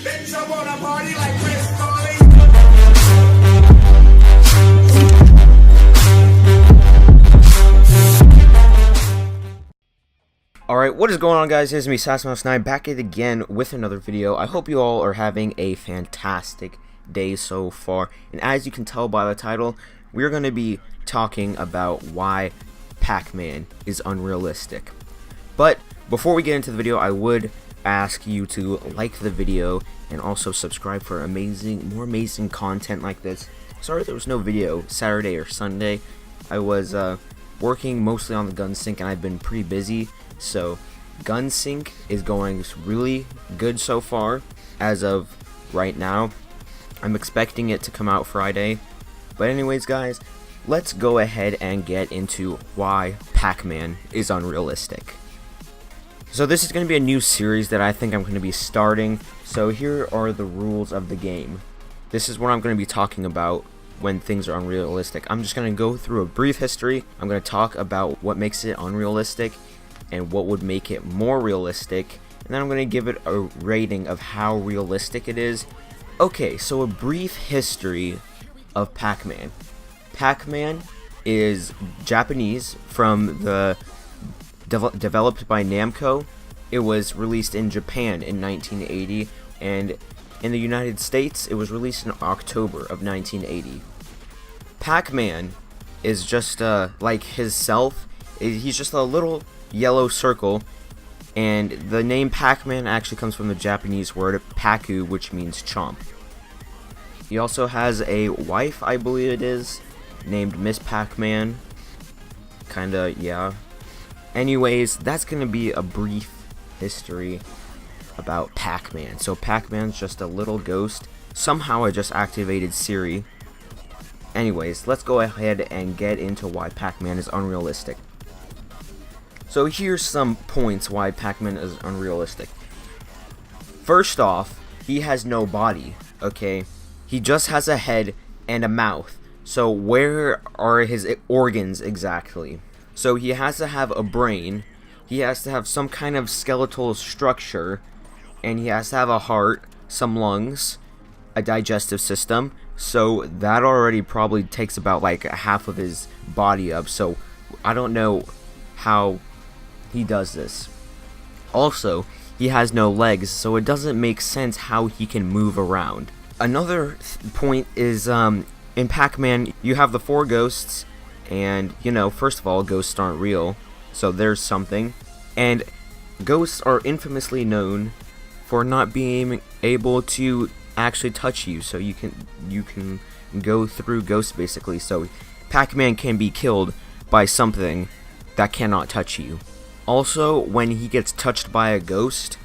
Bitch, I wanna party like Chris Farley. Alright, what is going on, guys? It's me, Sassmouse9, back at it again with another video. I hope you all are having a fantastic day so far. And as you can tell by the title, we're going to be talking about why Pac-Man is unrealistic. But before we get into the video, I would ask you to like the video and also subscribe for more amazing content like this. Sorry there was no video Saturday or Sunday. I was working mostly on the gun sync and I've been pretty busy. So gun sync is going really good so far as of right now. I'm expecting it to come out Friday. But anyways, guys, let's go ahead and get into why Pac-Man is unrealistic. So this is going to be a new series that I think I'm going to be starting. So here are the rules of the game. This is what I'm going to be talking about when things are unrealistic. I'm just going to go through a brief history. I'm going to talk about what makes it unrealistic and what would make it more realistic. And then I'm going to give it a rating of how realistic it is. Okay, so a brief history of Pac-Man. Pac-Man is Japanese from the developed by Namco. It was released in Japan in 1980, and in the United States it was released in October of 1980. Pac-Man is just like himself. He's just a little yellow circle, and the name Pac-Man actually comes from the Japanese word Paku, which means chomp. He also has a wife, I believe it is, named Miss Pac-Man. Kinda, yeah. Anyways, that's gonna be a brief history about Pac-Man. So Pac-Man's just a little ghost. Somehow I just activated Siri. Anyways, let's go ahead and get into why Pac-Man is unrealistic. So here's some points why Pac-Man is unrealistic. First off, he has no body, okay? He just has a head and a mouth. So where are his organs exactly? So he has to have a brain, he has to have some kind of skeletal structure, and he has to have a heart, some lungs, a digestive system. So that already probably takes about like half of his body up. So I don't know how he does this. Also, he has no legs, so it doesn't make sense how he can move around. Another point is in Pac-Man you have the 4 ghosts. And, you know, first of all, ghosts aren't real, so there's something. And ghosts are infamously known for not being able to actually touch you, so you can go through ghosts basically. So Pac-Man can be killed by something that cannot touch you. Also, when he gets touched by a ghost,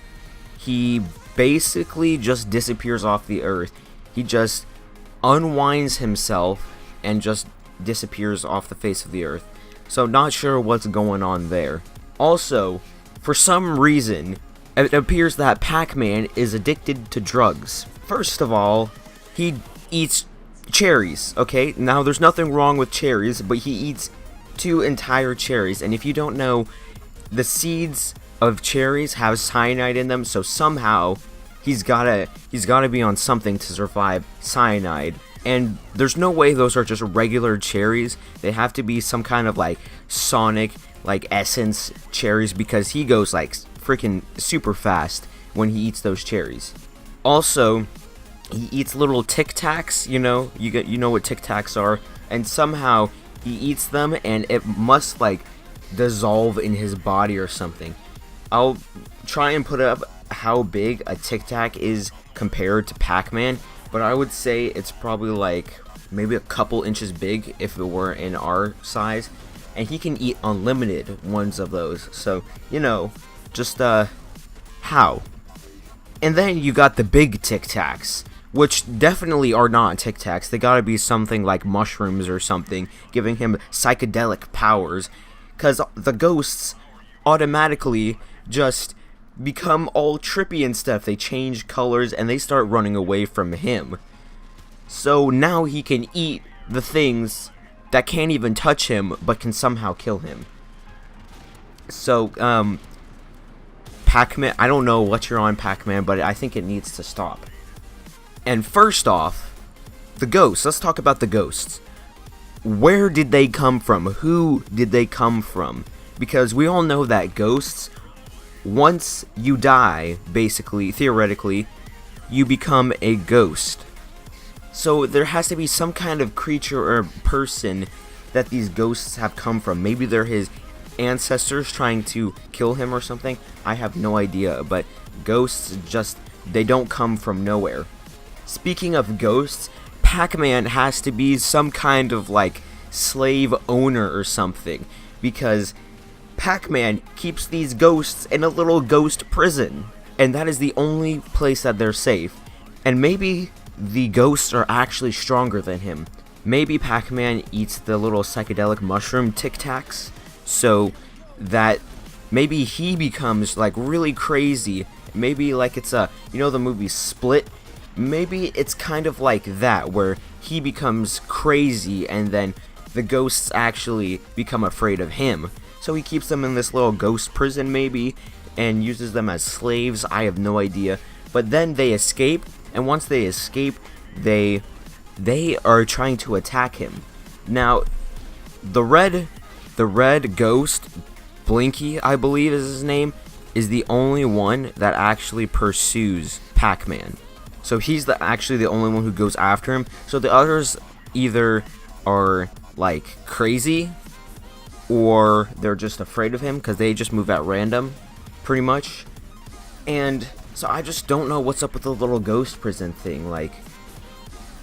he basically just disappears off the earth. He just unwinds himself and just disappears off the face of the earth. So not sure what's going on there. Also, for some reason, it appears that Pac-Man is addicted to drugs. First of all, he eats cherries, okay? Now there's nothing wrong with cherries, but he eats 2 entire cherries, and if you don't know, the seeds of cherries have cyanide in them, so somehow he's gotta be on something to survive cyanide. And there's no way those are just regular cherries. They have to be some kind of like Sonic, like essence cherries, because he goes like freaking super fast when he eats those cherries. Also, he eats little Tic Tacs, you know what Tic Tacs are, and somehow he eats them and it must like dissolve in his body or something. I'll try and put up how big a Tic Tac is compared to Pac-Man. But I would say it's probably like maybe a couple inches big if it were in our size. And he can eat unlimited ones of those. So, you know, just how? And then you got the big Tic Tacs, which definitely are not Tic Tacs. They gotta be something like mushrooms or something, giving him psychedelic powers. Because the ghosts automatically just become all trippy and stuff. They change colors and they start running away from him. So now he can eat the things that can't even touch him but can somehow kill him. So Pac-Man, I don't know what you're on, Pac-Man, but I think it needs to stop. And first off, the ghosts. Let's talk about the ghosts. Where did they come from? Who did they come from? Because we all know that ghosts, once you die, basically, theoretically, you become a ghost. So there has to be some kind of creature or person that these ghosts have come from. Maybe they're his ancestors trying to kill him or something. I have no idea, but ghosts just, they don't come from nowhere. Speaking of ghosts, Pac-Man has to be some kind of like slave owner or something, because Pac-Man keeps these ghosts in a little ghost prison, and that is the only place that they're safe. And maybe the ghosts are actually stronger than him. Maybe Pac-Man eats the little psychedelic mushroom Tic Tacs, so that maybe he becomes like really crazy. Maybe like it's a, you know the movie Split? Maybe it's kind of like that, where he becomes crazy and then the ghosts actually become afraid of him. So he keeps them in this little ghost prison maybe, and uses them as slaves. I have no idea. But then they escape, and once they escape, they are trying to attack him. Now, the red ghost, Blinky, I believe is his name, is the only one that actually pursues Pac-Man. So he's actually the only one who goes after him. So the others either are like crazy, or they're just afraid of him because they just move at random, pretty much. And so I just don't know what's up with the little ghost prison thing. Like,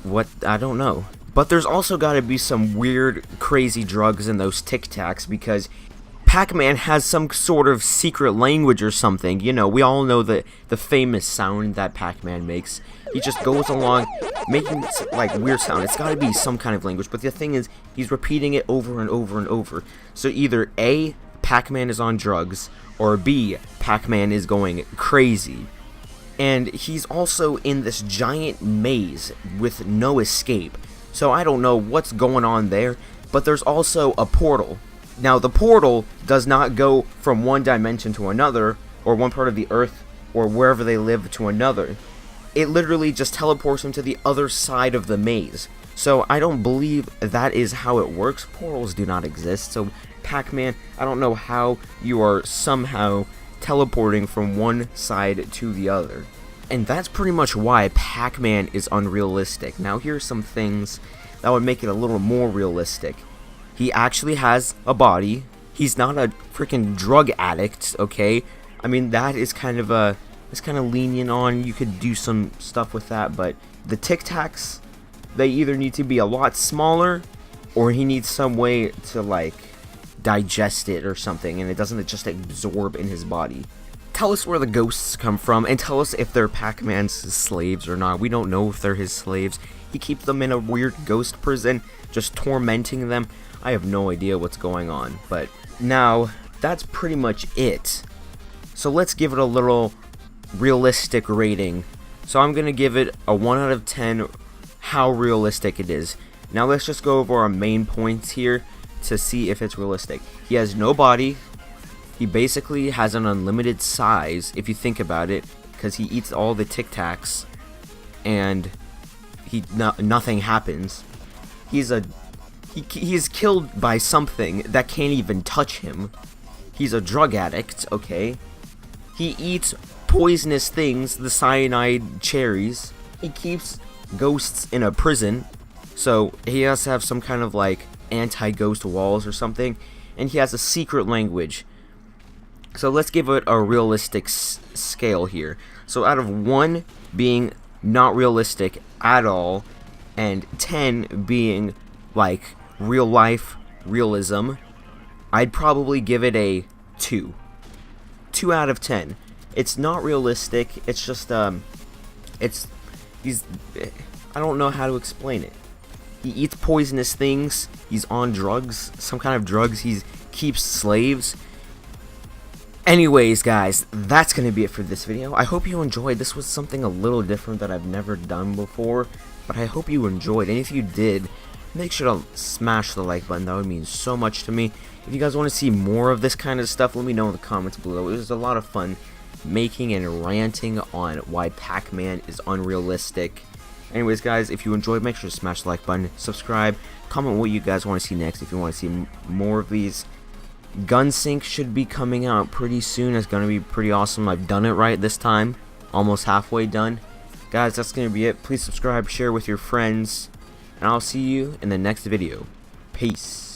what? I don't know. But there's also got to be some weird, crazy drugs in those Tic Tacs, because Pac-Man has some sort of secret language or something. You know, we all know the famous sound that Pac-Man makes. He just goes along making like weird sound. It's got to be some kind of language, but the thing is, he's repeating it over and over and over. So either A, Pac-Man is on drugs, or B, Pac-Man is going crazy. And he's also in this giant maze with no escape. So I don't know what's going on there, but there's also a portal. Now, the portal does not go from one dimension to another, or one part of the earth, or wherever they live to another. It literally just teleports them to the other side of the maze. So I don't believe that is how it works. Portals do not exist. So Pac-Man, I don't know how you are somehow teleporting from one side to the other. And that's pretty much why Pac-Man is unrealistic. Now, here's some things that would make it a little more realistic. He actually has a body. He's not a freaking drug addict, okay? I mean, that is kind of lenient on. You could do some stuff with that, but the Tic Tacs, they either need to be a lot smaller, or he needs some way to like digest it or something, and it doesn't just absorb in his body. Tell us where the ghosts come from, and tell us if they're Pac-Man's slaves or not. We don't know if they're his slaves. He keeps them in a weird ghost prison, just tormenting them. I have no idea what's going on, but now that's pretty much it. So let's give it a little realistic rating. So I'm gonna give it a 1 out of 10 how realistic it is. Now let's just go over our main points here to see if it's realistic. He has no body. He basically has an unlimited size if you think about it, because he eats all the Tic Tacs and nothing happens. He's killed by something that can't even touch him. He's a drug addict, okay? He eats poisonous things, the cyanide cherries. He keeps ghosts in a prison, so he has to have some kind of like anti-ghost walls or something. And he has a secret language. So let's give it a realistic scale here. So out of 1 being not realistic at all, and 10 being like real life realism, I'd probably give it a 2. 2 out of 10. It's not realistic. It's just I don't know how to explain it. He eats poisonous things. He's on drugs, some kind of drugs. He keeps slaves. Anyways, guys, that's going to be it for this video. I hope you enjoyed. This was something a little different that I've never done before, but I hope you enjoyed. And if you did, make sure to smash the like button. That would mean so much to me. If you guys want to see more of this kind of stuff, let me know in the comments below. It was a lot of fun making and ranting on why Pac-Man is unrealistic. Anyways, guys, if you enjoyed, make sure to smash the like button, subscribe, comment what you guys want to see next. If you want to see more of these, Gunsync should be coming out pretty soon. It's going to be pretty awesome. I've done it right this time, almost halfway done. Guys, that's going to be it. Please subscribe, share with your friends, and I'll see you in the next video. Peace.